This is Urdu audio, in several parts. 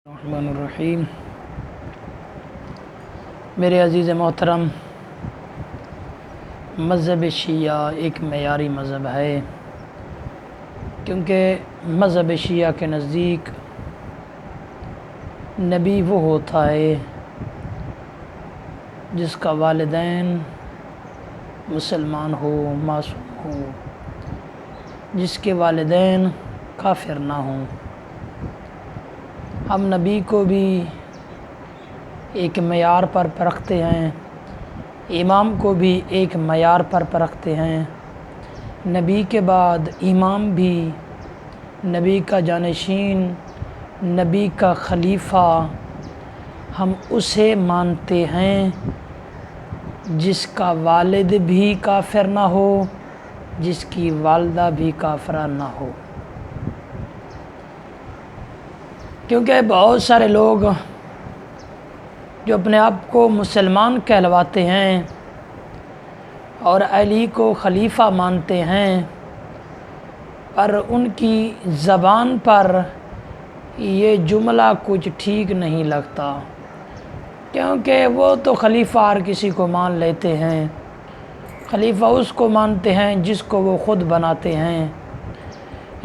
الرحمن الرحیم۔ میرے عزیز محترم، مذہب شیعہ ایک معیاری مذہب ہے، کیونکہ مذہب شیعہ کے نزدیک نبی وہ ہوتا ہے جس کا والدین مسلمان ہو، معصوم ہو، جس کے والدین کافر نہ ہوں۔ ہم نبی کو بھی ایک معیار پر پرکھتے ہیں، امام کو بھی ایک معیار پر پرکھتے ہیں۔ نبی کے بعد امام بھی نبی کا جانشین، نبی کا خلیفہ، ہم اسے مانتے ہیں جس کا والد بھی کافر نہ ہو، جس کی والدہ بھی کافرہ نہ ہو۔ کیونکہ بہت سارے لوگ جو اپنے آپ کو مسلمان کہلواتے ہیں اور علی کو خلیفہ مانتے ہیں، پر ان کی زبان پر یہ جملہ کچھ ٹھیک نہیں لگتا، کیونکہ وہ تو خلیفہ ہر کسی کو مان لیتے ہیں۔ خلیفہ اس کو مانتے ہیں جس کو وہ خود بناتے ہیں،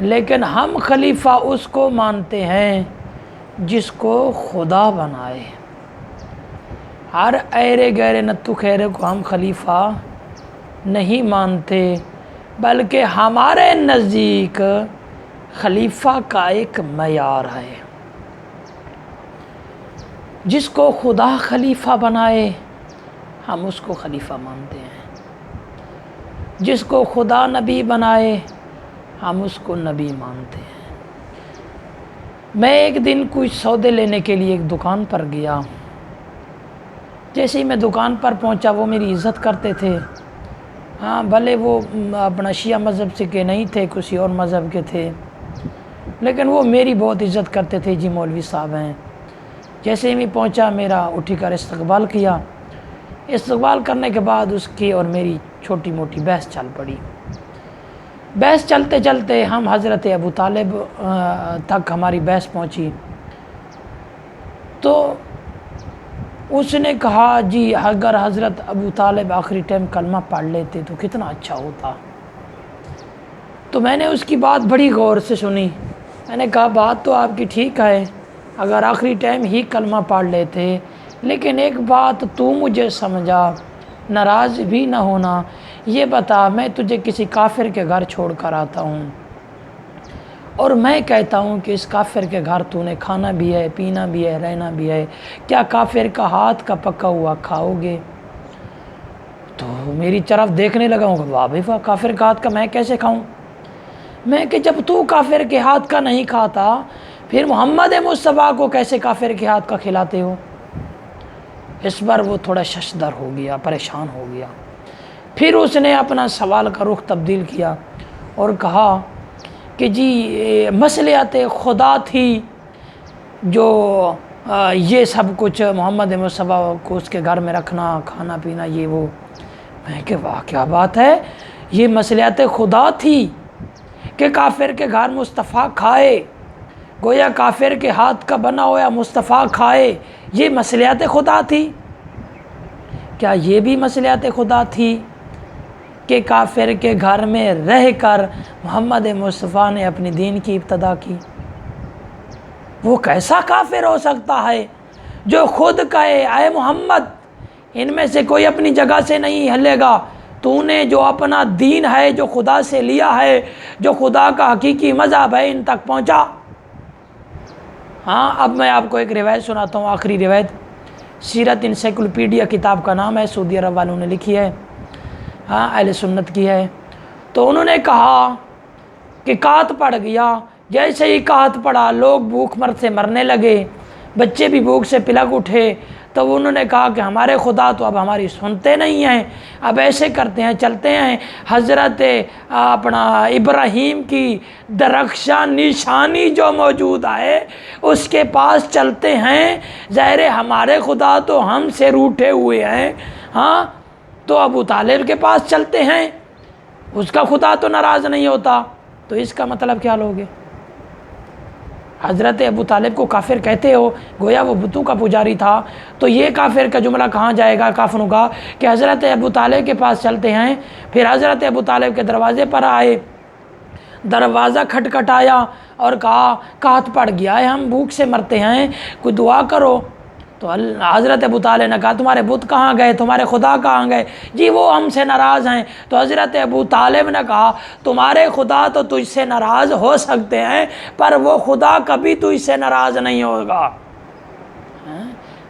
لیکن ہم خلیفہ اس کو مانتے ہیں جس کو خدا بنائے۔ ہر ایرے گہرے نتو خیرے کو ہم خلیفہ نہیں مانتے، بلکہ ہمارے نزدیک خلیفہ کا ایک معیار ہے۔ جس کو خدا خلیفہ بنائے ہم اس کو خلیفہ مانتے ہیں، جس کو خدا نبی بنائے ہم اس کو نبی مانتے ہیں۔ میں ایک دن کچھ سودے لینے کے لیے ایک دکان پر گیا۔ جیسے ہی میں دکان پر پہنچا، وہ میری عزت کرتے تھے، ہاں بھلے وہ اپنا شیعہ مذہب سے کے نہیں تھے، کسی اور مذہب کے تھے، لیکن وہ میری بہت عزت کرتے تھے۔ جی مولوی صاحب ہیں۔ جیسے ہی میں پہنچا، میرا اٹھی کر استقبال کیا۔ استقبال کرنے کے بعد اس کی اور میری چھوٹی موٹی بحث چل پڑی۔ بحث چلتے چلتے ہم حضرت ابو طالب تک ہماری بحث پہنچی، تو اس نے کہا جی اگر حضرت ابو طالب آخری ٹائم کلمہ پڑھ لیتے تو کتنا اچھا ہوتا۔ تو میں نے اس کی بات بڑی غور سے سنی۔ میں نے کہا بات تو آپ کی ٹھیک ہے، اگر آخری ٹائم ہی کلمہ پڑھ لیتے، لیکن ایک بات تو مجھے سمجھا، ناراض بھی نہ ہونا، یہ بتا میں تجھے کسی کافر کے گھر چھوڑ کر آتا ہوں اور میں کہتا ہوں کہ اس کافر کے گھر تو نے کھانا بھی ہے، پینا بھی ہے، رہنا بھی ہے، کیا کافر کا ہاتھ کا پکا ہوا کھاؤ گے؟ تو میری طرف دیکھنے لگا ہوں، واہ بھائی واہ، کافر کا ہاتھ کا میں کیسے کھاؤں؟ میں کہ جب تو کافر کے ہاتھ کا نہیں کھاتا، پھر محمد مصطفیٰ کو کیسے کافر کے ہاتھ کا کھلاتے ہو؟ اس پر وہ تھوڑا ششدر ہو گیا، پریشان ہو گیا۔ پھر اس نے اپنا سوال کا رخ تبدیل کیا اور کہا کہ جی مصلحت خدا تھی جو یہ سب کچھ محمد مصطفیٰ کو اس کے گھر میں رکھنا، کھانا پینا، یہ وہ۔ میں کہ واہ کیا بات ہے، یہ مصلحت خدا تھی کہ کافر کے گھر مصطفیٰ کھائے، گویا کافر کے ہاتھ کا بنا ہوا مصطفیٰ کھائے، یہ مصلحت خدا تھی؟ کیا یہ بھی مصلحت خدا تھی کہ کافر کے گھر میں رہ کر محمد مصطفیٰ نے اپنی دین کی ابتدا کی؟ وہ کیسا کافر ہو سکتا ہے جو خود کہے اے محمد ان میں سے کوئی اپنی جگہ سے نہیں ہلے گا، تو نے جو اپنا دین ہے، جو خدا سے لیا ہے، جو خدا کا حقیقی مذہب ہے، ان تک پہنچا۔ ہاں اب میں آپ کو ایک روایت سناتا ہوں، آخری روایت، سیرت انسائکلوپیڈیا کتاب کا نام ہے، سعودی عرب والوں نے لکھی ہے، ہاں اہل سنت کی ہے۔ تو انہوں نے کہا کہ قحط پڑ گیا، جیسے ہی قحط پڑا لوگ بھوک مر سے مرنے لگے، بچے بھی بھوک سے پلک اٹھے، تو انہوں نے کہا کہ ہمارے خدا تو اب ہماری سنتے نہیں ہیں، اب ایسے کرتے ہیں، چلتے ہیں حضرت اپنا ابراہیم کی درخشاں نشانی جو موجود ہے اس کے پاس چلتے ہیں، ظاہر ہمارے خدا تو ہم سے روٹھے ہوئے ہیں، ہاں تو ابو طالب کے پاس چلتے ہیں، اس کا خدا تو ناراض نہیں ہوتا۔ تو اس کا مطلب کیا لوگے؟ حضرت ابو طالب کو کافر کہتے ہو، گویا وہ بتوں کا پجاری تھا، تو یہ کافر کا جملہ کہاں جائے گا کافروں کا کہ حضرت ابو طالب کے پاس چلتے ہیں؟ پھر حضرت ابو طالب کے دروازے پر آئے، دروازہ کھٹکھٹایا اور کہا قحط پڑ گیا ہے، ہم بھوک سے مرتے ہیں، کوئی دعا کرو۔ تو حضرت ابو طالب نے کہا تمہارے بت کہاں گئے، تمہارے خدا کہاں گئے؟ جی وہ ہم سے ناراض ہیں۔ تو حضرت ابو طالب نے کہا تمہارے خدا تو تجھ سے ناراض ہو سکتے ہیں، پر وہ خدا کبھی تجھ سے ناراض نہیں ہوگا۔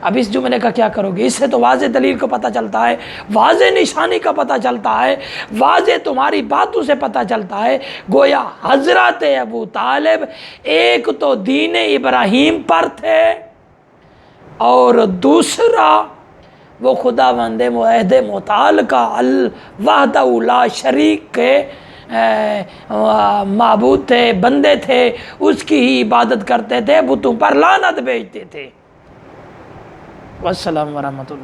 اب اس جملے کا کیا کرو گے؟ اس سے تو واضح دلیل کو پتہ چلتا ہے، واضح نشانی کا پتہ چلتا ہے، واضح تمہاری باتوں سے پتہ چلتا ہے، گویا حضرت ابو طالب ایک تو دین ابراہیم پر تھے اور دوسرا وہ خداوند معاہد متعلقہ الوحدہ لا شریک کے معبود تھے، بندے تھے، اس کی ہی عبادت کرتے تھے، بتوں پر لعنت بھیجتے تھے۔ والسلام ورحمۃ اللہ۔